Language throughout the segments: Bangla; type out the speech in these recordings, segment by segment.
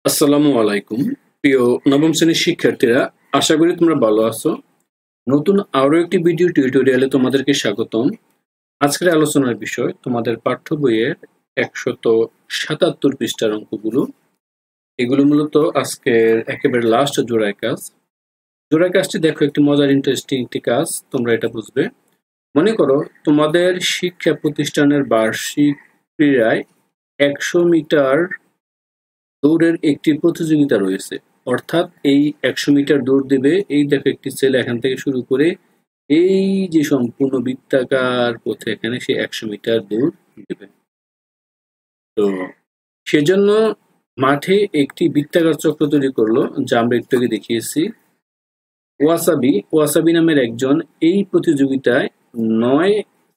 আসসালামু আলাইকুম। প্রিয় নবম শ্রেণীর শিক্ষার্থীরা, আশা করি তোমরা ভালো আছো। নতুন আরো একটি ভিডিও টিউটোরিয়ালে তোমাদেরকে স্বাগতম। আজকের আলোচনার বিষয় তোমাদের পাঠ্য বইয়ের 177 পৃষ্ঠার অঙ্কগুলো। এগুলো মূলত আজকের একেবারে লাস্ট জোড়ায় কাজ। জোড়ায় কাজটি দেখো, একটি মজার ইন্টারেস্টিং একটি কাজ, তোমরা এটা বুঝবে। মনে করো তোমাদের শিক্ষা প্রতিষ্ঠানের বার্ষিক ক্রীড়ায় 100 মিটার দৌড়ের একটি প্রতিযোগিতা রয়েছে। অর্থাৎ এই 100 মিটার দৌড় দেবে, এই দেখো একটি ছেলে এখান থেকে শুরু করে এই যে সম্পূর্ণ বৃত্তাকার পথে এখানে সে 100 মিটার দৌড় দেবে। তো সেজন্য মাঠে একটি বৃত্তাকার চক্র তৈরি করলো, যা আমরা একটু আগে দেখিয়েছি। ওয়াসাবি নামের একজন এই প্রতিযোগিতায় 9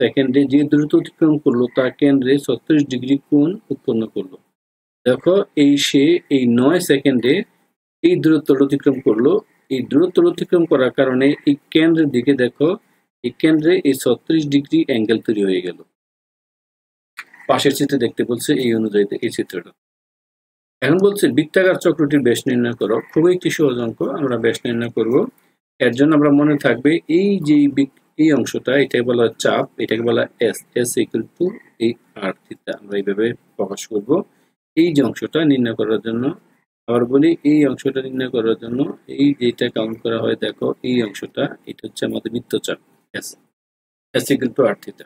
সেকেন্ডে যে দ্রুত অতিক্রম করলো তা কেন্দ্রে 36 ডিগ্রি কোণ উৎপন্ন করলো। দেখো সে এই 9 সেকেন্ডে এই দূরত্ব অতিক্রম করলো। এই দূরত্ব অতিক্রম করার কারণে এই কেন্দ্রের দিকে দেখো, এই কেন্দ্রে এই 36 ডিগ্রি অ্যাঙ্গেল তৈরি হয়ে গেল। পাশের চিত্রে দেখতে বলছে এই অনুযায়ী এই চিত্রটা। এখন বলছে বৃত্তাকার চক্রটির ব্যাস নির্ণয় করো। খুবই একটি সহজ অঙ্ক, আমরা ব্যাস নির্ণয় করব। এর জন্য আমরা মনে থাকবে এই যে এই অংশটা, এটাকে বলা হয় চাপ, এটাকে বলা এস ইকুয়াল টু এই আর থিটা। আমরা এইভাবে প্রকাশ করব। এই যে অংশটা নির্ণয় করার জন্য, আবার বলি এই অংশটা নির্ণয় করার জন্য এই যেটা কাউন্ট করা হয়, দেখো এই অংশটা, এটা হচ্ছে আমাদের বৃত্তচাপ S equal to R theta.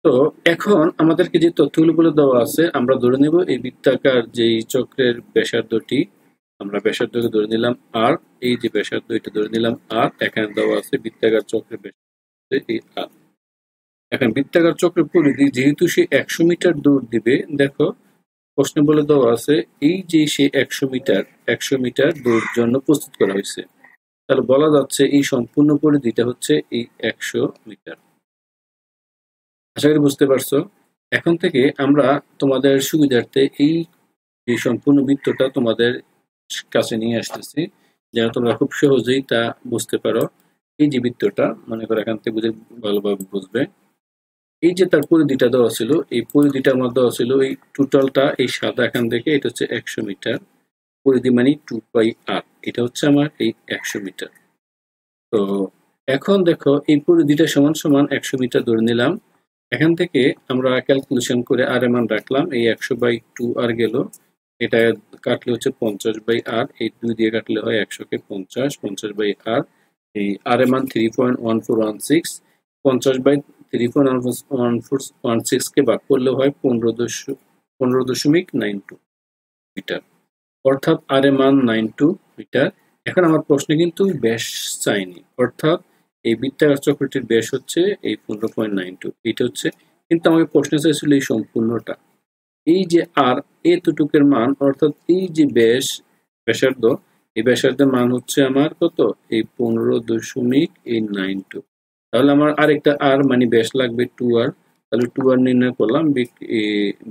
তো এখন আমাদেরকে যে তথ্যগুলো বলে দেওয়া আছে, আমরা ধরে নেব এই বৃত্তাকার যেই চক্রের ব্যাসার্ধটি, আমরা ব্যাসার্ধকে ধরে নিলাম আর, এই যে ব্যাসার্ধ এটা ধরে নিলাম আর, এখানে দেওয়া আছে বৃত্তাকার চক্রের ব্যাসার্ধ এই আর। এখন বৃত্তাকার চক্রের পরিধি, যেহেতু সে 100 মিটার দৌড় দিবে, দেখো প্রশ্নে বলে দেওয়া আছে এই যে সে 100 মিটার দৌড়ের জন্য প্রস্তুত করা হয়েছে। তাহলে বলা যাচ্ছে এই সম্পূর্ণ পরিধিটা হচ্ছে এই 100 মিটার। আশা করি বুঝতে পারছো। এখন থেকে আমরা তোমাদের সুবিধার্থে এই যে সম্পূর্ণ বৃত্তটা তোমাদের কাছে নিয়ে আসতেছি, যেন তোমরা খুব সহজেই তা বুঝতে পারো। এই যে বৃত্তটা, মনে করো এখান থেকে বুঝে ভালোভাবে বুঝবে। এই যে তার পরিধিটা দেওয়া ছিল, এই পরিধিটার মধ্যে দেওয়া ছিল এই টোটালটা, এই সাদা এখান থেকে, এটা হচ্ছে 100 মিটার পরিধি, মানে 2πr। এটা হচ্ছে আমার এই 100 মিটার। তো এখন দেখো এই পরিধিটা সমান সমান 100 মিটার ধরে নিলাম। এখান থেকে আমরা ক্যালকুলেশন করে আর এর মান রাখলাম। এই 100/2r গেল, এটা কাটলে হচ্ছে 50/r, এই 2 দিয়ে কাটলে হয় 100 কে 50/r। এই আর এর মান 3.1416, 50/3.1416 কে ভাগ করলে হয় 15.92 মিটার, অর্থাৎ আর এর মান 92 মিটার। এখন আমার প্রশ্নে কিন্তু ব্যাস চাইনি, অর্থাৎ এই বৃত্তাকার চক্রটির ব্যাস হচ্ছে এই 15.92, এটা হচ্ছে, কিন্তু আমাকে প্রশ্নে চাইছিল এই সম্পূর্ণটা। এই যে আর এতটুকের মান, অর্থাৎ এই যে ব্যাসার্ধ, এই ব্যাসার্ধের মান হচ্ছে আমার কত, এই 15.92। তাহলে আমার আরেকটা আর মানে ব্যাস লাগবে 2r। তাহলে 2r নির্ণয় করলাম।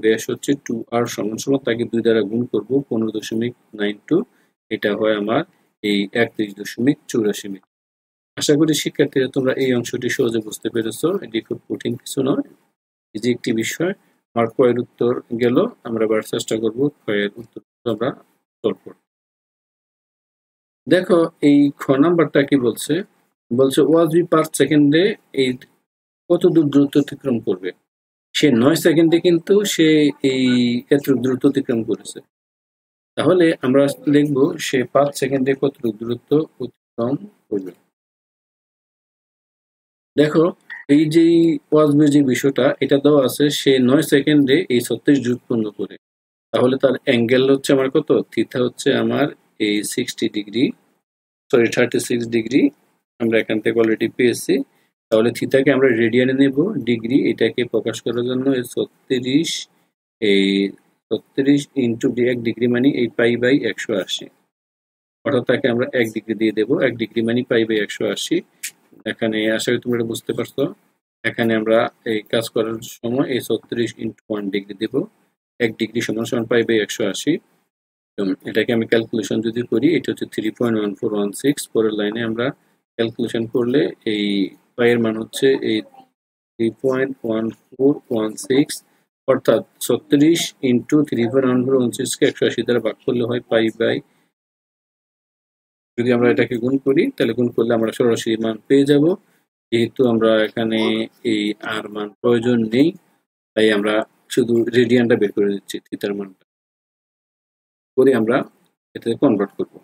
ব্যাস হচ্ছে 2r সমান সমান, তাকে 2 দ্বারা গুণ করব, 15.92। এটা হয় আমার এই 31.84 মিটার। আশা করি শিক্ষার্থীরা তোমরা এই অংশটি সহজে বুঝতে পেরেছো। এটি খুব কঠিন কিছু নয়, এই যে একটি বিষয়। আমার ক্ষয়ের উত্তর গেল, আমরা এবার চেষ্টা করব ক্ষয়ের উত্তর আমরা সলভ করব। দেখো এই খ নাম্বারটা কি বলছে, ওয়াজবি পার সেকেন্ডে এই কত দূর দ্রুত অতিক্রম করবে। সে 9 সেকেন্ডে কিন্তু সে এই এত দ্রুত অতিক্রম করেছে। তাহলে আমরা লিখবো সে 5 সেকেন্ডে কত দূরত্ব অতিক্রম করবে। দেখো এই যে ওয়াজবের যে বিষয়টা, এটা দেওয়া আছে, সে 9 সেকেন্ডে এই 36 উৎপন্ন করে। তাহলে তার অ্যাঙ্গেল হচ্ছে আমার কত, থিটা হচ্ছে আমার এই 36 ডিগ্রি। আমরা এখান থেকে অলরেডি পেয়েছি। তাহলে থিটাকে আমরা রেডিয়ানে নেব, ডিগ্রি এটাকে প্রকাশ করার জন্য এই 36 ইন্টু 1 ডিগ্রি মানে এই π/180, অর্থাৎ তাকে আমরা 1 ডিগ্রি দিয়ে দেবো। 1 ডিগ্রি মানে π/180। এখানে আশা করি তোমরা বুঝতে পারছো। এখানে আমরা এই কাজ করার সময় এই 36 ইন্টু 1 ডিগ্রি দেব। 1 ডিগ্রি সমান সমান π/180। এটাকে আমি ক্যালকুলেশন যদি করি, এটা হচ্ছে 3.1416। পরের লাইনে আমরা ক্যালকুলেশন করলে এই পাই এর মান হচ্ছে এই 3.1416 অর্থাৎ 36 ইন্টু 3/129 কে 180 দ্বারা ভাগ করলে হয় পাই বাই, যদি আমরা এটাকে গুণ করি তাহলে গুণ করলে আমরা সরাসরি মান পেয়ে যাব। যেহেতু আমরা এখানে এই আর মান প্রয়োজন নেই, তাই আমরা শুধু রেডিয়ানটা বের করে দিচ্ছি, থিটার মানটা করে আমরা এটাতে কনভার্ট করব।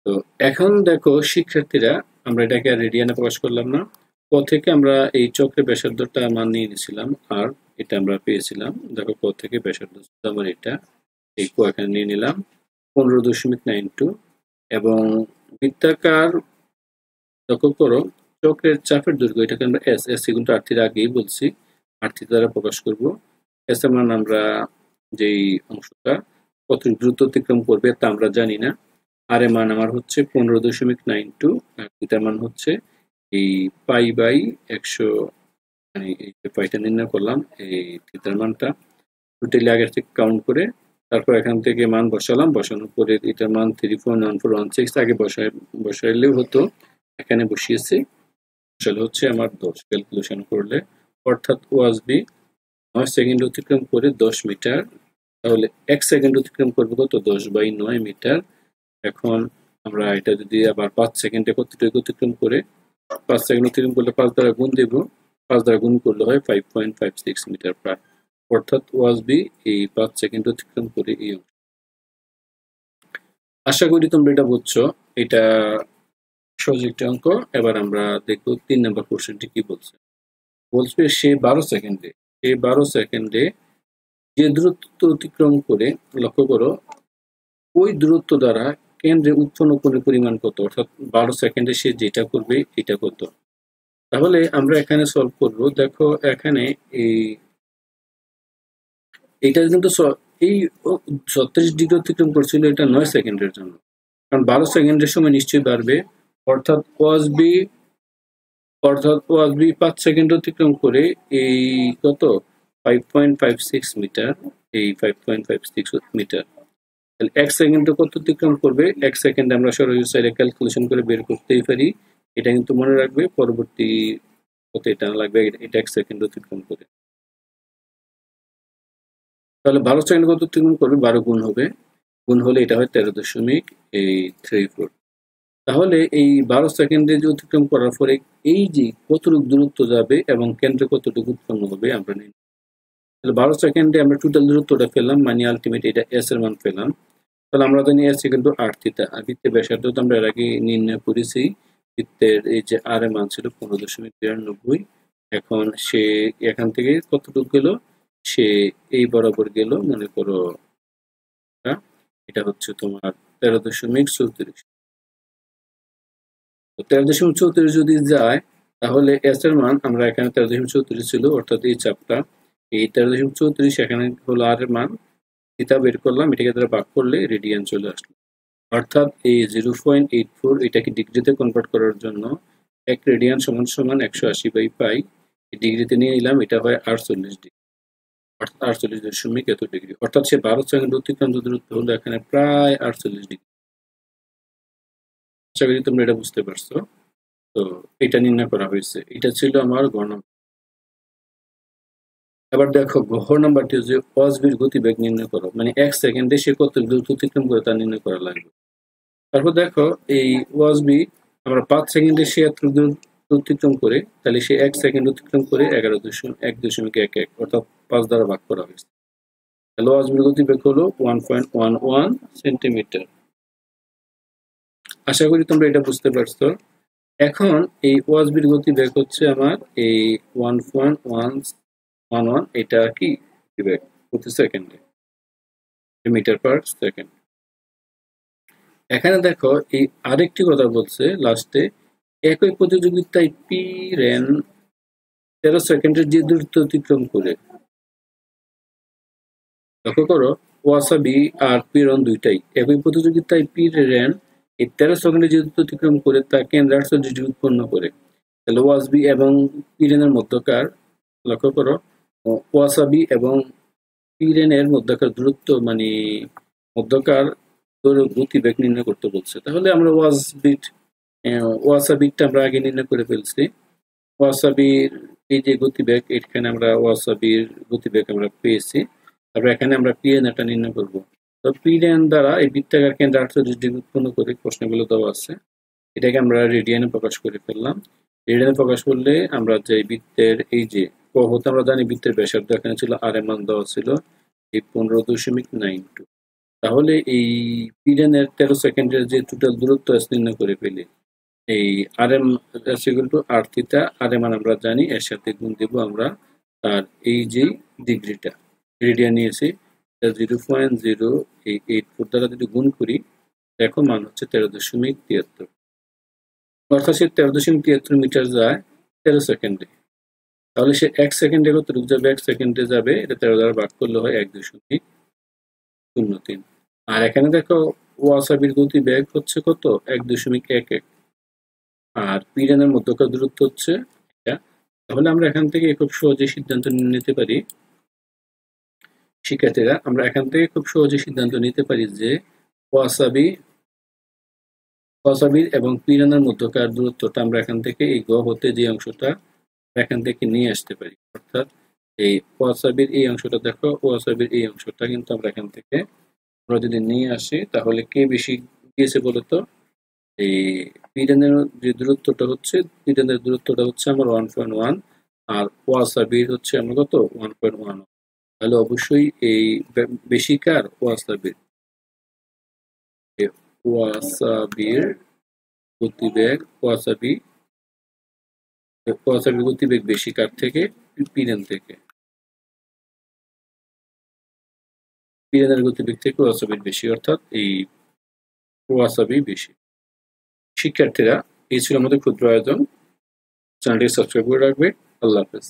তো এখন দেখো শিক্ষার্থীরা, আমরা এটাকে আর রেডিয়ানে প্রকাশ করলাম না, ক থেকে আমরা এই চক্রের ব্যাসার্ধটা মান নিয়ে নিয়েছিলাম আর এটা আমরা পেয়েছিলাম। দেখো ক থেকে ব্যাসার্ধ আমার এটা, এই ক এখানে নিয়ে নিলাম 15.92 এবং বৃত্তাকার লক্ষ্য করো চক্রের চাপের দৈর্ঘ্য, এটাকে আমরা এস এস কিন্তু আরটির আগেই বলছি, আরটি দ্বারা প্রকাশ করব। এস এর মান আমরা যেই অংশটা কত দ্রুত অতিক্রম করবে তা আমরা জানি না। আর এর মান আমার হচ্ছে 15.92 আর থিটার মান হচ্ছে এই পাই বাই 100, মানে এই পাইটা নির্ণয় করলাম এই থিটার মানটা টোটালি আগের থেকে কাউন্ট করে, তারপর এখান থেকে মান বসালাম, বসানোর পরে এটার মান 3.1416 আগে বসাইলেও হতো, এখানে বসিয়েছি, বসালে হচ্ছে আমার 10 ক্যালকুলেশন করলে, অর্থাৎ ওয়াসবি 9 সেকেন্ড অতিক্রম করে 10 মিটার, তাহলে 1 সেকেন্ড অতিক্রম করবে কত 10/9 মিটার। এখন আমরা এটা যদি আবার 5 সেকেন্ডে কতটুকু অতিক্রম করে, 5 সেকেন্ড অতিক্রম করলে 5 দ্বারা গুণ দেব, 5 দ্বারা গুণ করলে হয় 5.56 মিটার প্রায়, অর্থাৎ ওয়াসবি এই 5 সেকেন্ড অতিক্রম করে এই অংশ। আশা করি তোমরা এটা বুঝছো, এটা সহজ একটি অঙ্ক। এবার আমরা দেখব 3 নম্বর কোশ্চেনটি কি বলছে। বলছে সে 12 সেকেন্ডে যে দূরত্ব অতিক্রম করে, লক্ষ্য করো ওই দূরত্ব দ্বারা কেন্দ্রে উৎপন্ন কোণের পরিমাণ কত, অর্থাৎ 12 সেকেন্ডে সে যেটা করবে এটা কত। তাহলে আমরা এখানে সলভ করব। দেখো এখানে এইটা কিন্তু এই 36 ডিগ্রি অতিক্রম করছিল, এটা 9 সেকেন্ডের জন্য, কারণ 12 সেকেন্ডের সময় নিশ্চয়ই বাড়বে, অর্থাৎ ওয়াসবি 5 সেকেন্ড অতিক্রম করে এই কত 5.56 মিটার, এই 5.56 মিটার, তাহলে 1 সেকেন্ডে কত অতিক্রম করবে, 1 সেকেন্ডে আমরা সরাসরি ক্যালকুলেশন করে বের করতেই পারি। এটা কিন্তু মনে রাখবে, পরবর্তী কত এটা লাগবে, এটা 1 সেকেন্ড অতিক্রম করে, তাহলে 12 সেকেন্ড কত অতিক্রম করবে, 12 গুণ হবে, গুণ হলে এটা হয় 13.34। তাহলে এই 12 সেকেন্ডে যে অতিক্রম করার পরে এই যে কতটুকু দূরত্ব যাবে এবং কেন্দ্রে কতটুকু উৎপন্ন হবে আমরা নিই। তাহলে 12 সেকেন্ডে আমরা টোটাল দূরত্বটা পেলাম, মানে আলটিমেট এটা এস এর মান পেলাম। তাহলে আমরা জানি এস কিন্তু আর থিটা, আর বৃত্তের ব্যাসার্ধ তো আমরা এর আগে নির্ণয় করেছি, বৃত্তের এই যে আর এর মান ছিল 15.92। এখন সে এখান থেকে কতটুকু গেল, সে এই বরাবর গেল, মনে করো এটা হচ্ছে তোমার 13.34। 13.34 যদি যায় তাহলে এস এর মান, আমরা এখানে 13.34 ছিল অর্থাৎ এই চাপটা, এই 13.34 এখানে হলো আর এর মান, থিটা বের করলাম, এটাকে দ্বারা ভাগ করলে রেডিয়ান চলে আসলো, অর্থাৎ এই 0.84 এটাকে ডিগ্রিতে কনভার্ট করার জন্য 1 রেডিয়ান সমান সমান 180 বাই পাই, ডিগ্রিতে নিয়ে নিলাম, এটা হয় 48 ডিগ্রি, অর্থাৎ 48 এত ডিগ্রি, অর্থাৎ সে 12 সেকেন্ড অতিক্রান্ত দূরত্ব হলো এখানে প্রায় 48 ডিগ্রি। আশা করি তোমরা এটা বুঝতে পারছো। তো এটা নির্ণয় করা হয়েছে, এটা ছিল আমার ঘ নম্বর। এবার দেখো ঘ নাম্বারটি হচ্ছে ওয়াসবির গতিবেগ নির্ণয় করো, মানে 1 সেকেন্ডে সে কত দ্রুত অতিক্রম করে তা নির্ণয় করা লাগবে। তারপর দেখো এই ওয়াসবি আমরা 5 সেকেন্ডে সে এত দূর অতিক্রম করে, তাহলে সে 1 সেকেন্ড অতিক্রম করে 11.11 অর্থাৎ 5 দ্বারা ভাগ করা হয়েছে, তাহলে ওয়াসবির গতিবেগ হলো 1.11 সেন্টিমিটার। আশা করি তোমরা এটা বুঝতে পারছো। এখন এই ওয়াসবির গতিবেগ হচ্ছে আমার এই 1.111, এটা কি গতিবেগ প্রতি সেকেন্ডে, মিটার পার সেকেন্ড। এখানে দেখো এই আরেকটি কথা বলছে লাস্টে, একই প্রতিযোগিতায় পি রেন 13 সেকেন্ডের যে দূরত্ব অতিক্রম করে, লক্ষ্য করো ওয়াসাবি আর পিরন দুইটাই একই প্রতিযোগিতায় পি রেন এই 13 সেকেন্ডে যে দূরত্ব অতিক্রম করে তা কেন্দ্রে 48 ডিগ্রি উৎপন্ন করে, তাহলে ওয়াসবি এবং পিরেনের মধ্যকার, লক্ষ্য করো ওয়াসাবি এবং পিরেনের মধ্যকার দূরত্ব, মানে মধ্যকার গতিবেগ নির্ণয় করতে বলছে। তাহলে আমরা ওয়াসাবিটা আমরা আগে নির্ণয় করে ফেলছি, ওয়াসাবির এই যে গতিবেগ, এখানে আমরা ওয়াসাবির গতিবেগ আমরা পেয়েছি। তারপর এখানে আমরা পিএনএটা নির্ণয় করব। তো পিএন দ্বারা এই বৃত্তাকার কেন্দ্রে 48 ডিগ্রি উৎপন্ন করে প্রশ্নগুলো দেওয়া আছে। এটাকে আমরা রেডিয়ানে প্রকাশ করে ফেললাম। রেডিয়ানে প্রকাশ করলে আমরা যে বৃত্তের এই যে হতে আমরা জানি বৃত্তের ব্যাসার্ধ এখানে ছিল আর এর মান দেওয়া ছিল এই 15.92। তাহলে এই পিডেনের 13 সেকেন্ডের যে টোটাল দূরত্ব নির্ণয় করে ফেলি। এই আর এম টু আর থিটা, আর এর মান আমরা জানি, এর সাথে গুণ দেব আমরা তার এই যে ডিগ্রিটা রেডিয়ান নিয়েছি 0.08 দ্বারা যদি গুণ করি, দেখো মান হচ্ছে 13.73। অর্থাৎ সে 13.73 মিটার যায় 13 সেকেন্ডে। তাহলে সে 1 সেকেন্ডে কতটুকু যাবে? 1 সেকেন্ডে যাবে, এটা 13 দ্বারা ভাগ করলে হয় 1.03। আর এখানে দেখো ওয়াসাবির গতিবেগ হচ্ছে কত? 1.11। আর পিডেনের মধ্যকার দূরত্ব হচ্ছে এটা। তাহলে আমরা এখান থেকে খুব সহজে সিদ্ধান্ত নিতে পারি, শিক্ষার্থীরা আমরা এখান থেকে খুব সহজে সিদ্ধান্ত নিতে পারি যে ওয়াসাবির এবং পিডেনের মধ্যকার দূরত্বটা আমরা এখান থেকে এই গ হতে যে অংশটা এখান থেকে নিয়ে আসতে পারি। অর্থাৎ এই ওয়াসাবির এই অংশটা দেখো, ওয়াসাবির এই অংশটা কিন্তু আমরা এখান থেকে আমরা যদি নিয়ে আসি, তাহলে কে বেশি গিয়েছে বলতো? এই পিডেনের যে দূরত্বটা হচ্ছে, পিডেনের দূরত্বটা হচ্ছে আমার 1.1, আর ওয়াসাবির হচ্ছে আমার কত? 1.1। তাহলে অবশ্যই এই বেশি কার? ওয়াসাবির। ওয়াসাবির গতিবেগ, ওয়াসাবির গতিবেগ বেশি কার থেকে? পিডেন থেকে। পিডেনের গতিবেগ থেকে ওয়াসাবির বেশি, অর্থাৎ এই ওয়াসাবি বেশি। শিক্ষার্থীরা, এই ছিল আমাদের ক্ষুদ্র আয়োজন। চ্যানেলটি সাবস্ক্রাইব করে রাখবে। আল্লাহ হাফেজ।